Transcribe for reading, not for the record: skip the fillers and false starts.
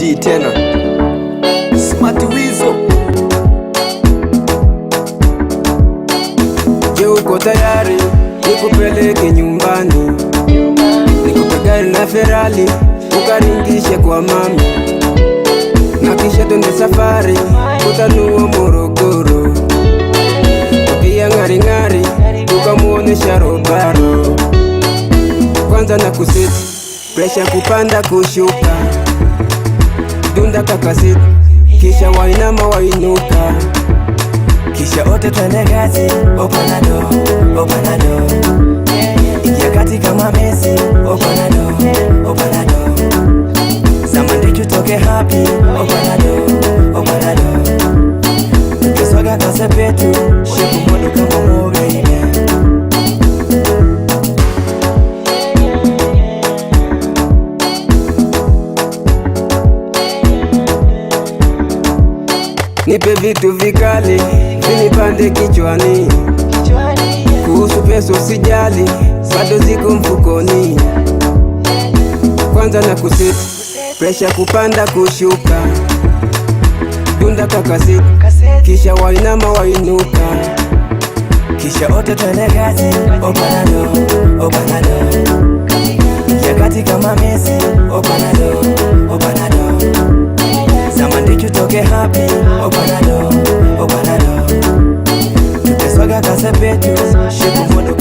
OG tena Smart Wizo. Je, uko tayari nikupeleke nyumbani, nikupe gari na Ferrari ukaringishe kwa mami, na kisha twende safari utanua Morogoro, pia ng'aring'ari tukamuonesha Robaro. Kwanza na kuseti presha kupanda kushuka, dunda kakasiti kisha wainama wainuka, kisha ote twende gazi opanado opanado, ingia kati kama Messi opanado opanado, zamandi tutoke happy opanado opanado, tukiswaga kasepetu shepu modo kama Mobe. Nipe vitu vikali vinipande kichwani, kuhusu pesa usijali bado ziko mfukoni. Kwanza na kuseti presha kupanda kushuka, dunda kakasiti kisha wainama wainuka, kisha ote twende gazi opanado opanado, ingia kati kama Messi opanado opanado, zamandi tutoke happy opanado opanado, tukiswaga kasepetu shepu modo